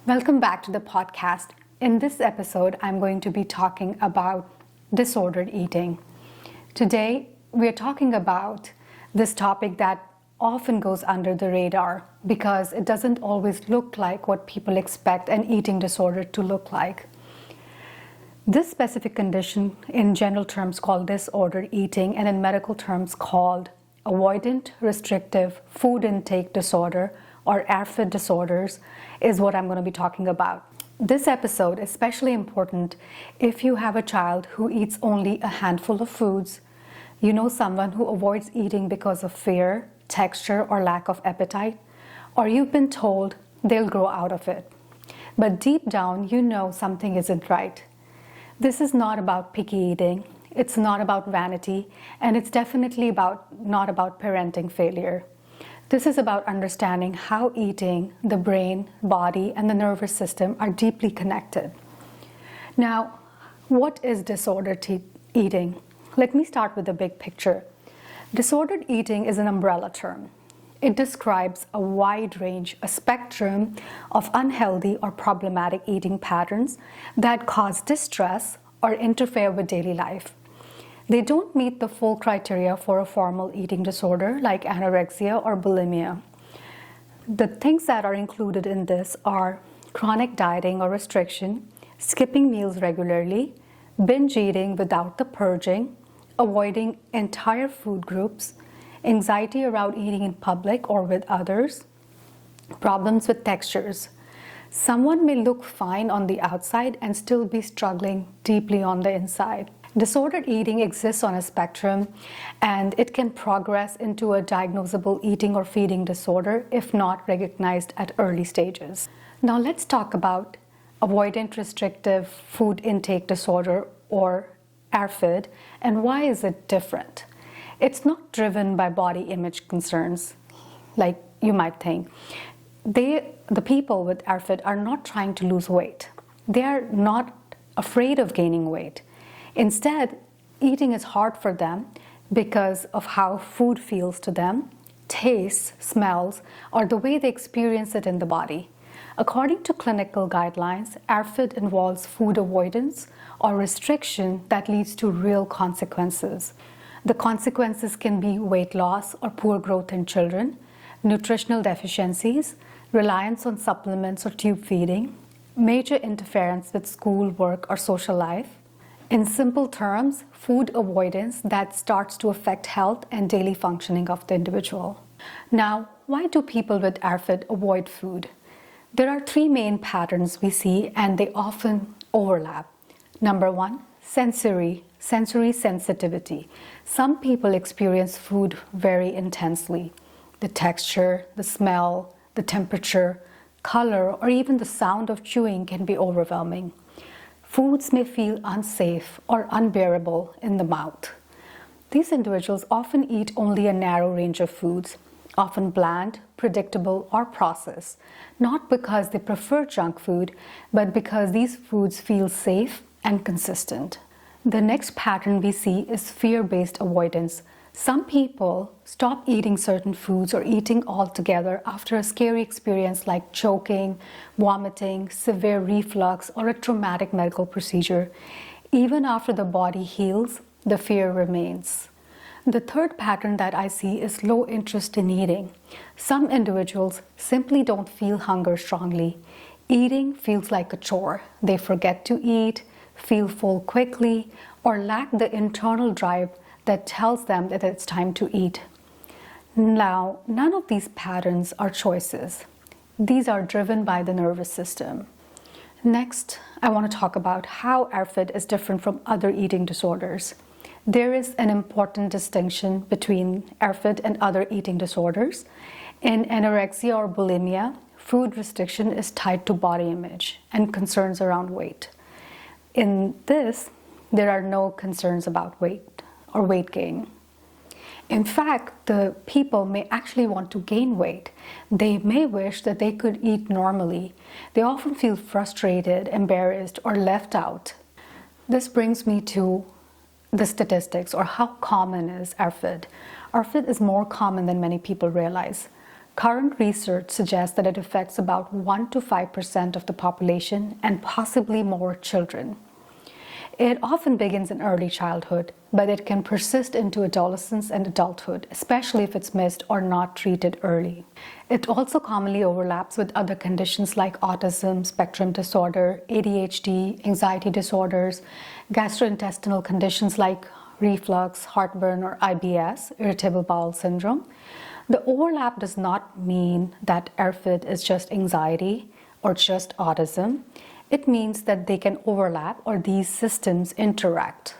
Welcome back to the podcast. In this episode, I'm going to be talking about disordered eating. Today, we're talking about this topic that often goes under the radar because it doesn't always look like what people expect an eating disorder to look like. This specific condition, in general terms called disordered eating, and in medical terms called avoidant restrictive food intake disorder, or ARFID disorders, is what I'm going to be talking about. This episode is especially important if you have a child who eats only a handful of foods, you know someone who avoids eating because of fear, texture, or lack of appetite, or you've been told they'll grow out of it. But deep down, you know something isn't right. This is not about picky eating, it's not about vanity, and it's definitely not about parenting failure. This is about understanding how eating, the brain, body, and the nervous system are deeply connected. Now, what is disordered eating? Let me start with the big picture. Disordered eating is an umbrella term. It describes a wide range, a spectrum of unhealthy or problematic eating patterns that cause distress or interfere with daily life. They don't meet the full criteria for a formal eating disorder like anorexia or bulimia. The things that are included in this are chronic dieting or restriction, skipping meals regularly, binge eating without the purging, avoiding entire food groups, anxiety around eating in public or with others, problems with textures. Someone may look fine on the outside and still be struggling deeply on the inside. Disordered eating exists on a spectrum, and it can progress into a diagnosable eating or feeding disorder if not recognized at early stages. Now let's talk about avoidant restrictive food intake disorder, or ARFID, and why is it different? It's not driven by body image concerns, like you might think. The people with ARFID are not trying to lose weight. They are not afraid of gaining weight. Instead, eating is hard for them because of how food feels to them, tastes, smells, or the way they experience it in the body. According to clinical guidelines, ARFID involves food avoidance or restriction that leads to real consequences. The consequences can be weight loss or poor growth in children, nutritional deficiencies, reliance on supplements or tube feeding, major interference with school, work, or social life. In simple terms, food avoidance that starts to affect health and daily functioning of the individual. Now, why do people with ARFID avoid food? There are three main patterns we see, and they often overlap. Number one, sensory sensitivity. Some people experience food very intensely. The texture, the smell, the temperature, color, or even the sound of chewing can be overwhelming. Foods may feel unsafe or unbearable in the mouth. These individuals often eat only a narrow range of foods, often bland, predictable, or processed, not because they prefer junk food, but because these foods feel safe and consistent. The next pattern we see is fear-based avoidance. Some people stop eating certain foods or eating altogether after a scary experience like choking, vomiting, severe reflux, or a traumatic medical procedure. Even after the body heals, the fear remains. The third pattern that I see is low interest in eating. Some individuals simply don't feel hunger strongly. Eating feels like a chore. They forget to eat, feel full quickly, or lack the internal drive that tells them that it's time to eat. Now, none of these patterns are choices. These are driven by the nervous system. Next, I want to talk about how ARFID is different from other eating disorders. There is an important distinction between ARFID and other eating disorders. In anorexia or bulimia, food restriction is tied to body image and concerns around weight. In this, there are no concerns about weight or weight gain. In fact, the people may actually want to gain weight. They may wish that they could eat normally. They often feel frustrated, embarrassed, or left out. This brings me to the statistics, or how common is ARFID. ARFID is more common than many people realize. Current research suggests that it affects about 1 to 5% of the population and possibly more children. It often begins in early childhood, but it can persist into adolescence and adulthood, especially if it's missed or not treated early. It also commonly overlaps with other conditions like autism, spectrum disorder, ADHD, anxiety disorders, gastrointestinal conditions like reflux, heartburn, or IBS, irritable bowel syndrome. The overlap does not mean that ARFID is just anxiety or just autism. It means that they can overlap or these systems interact.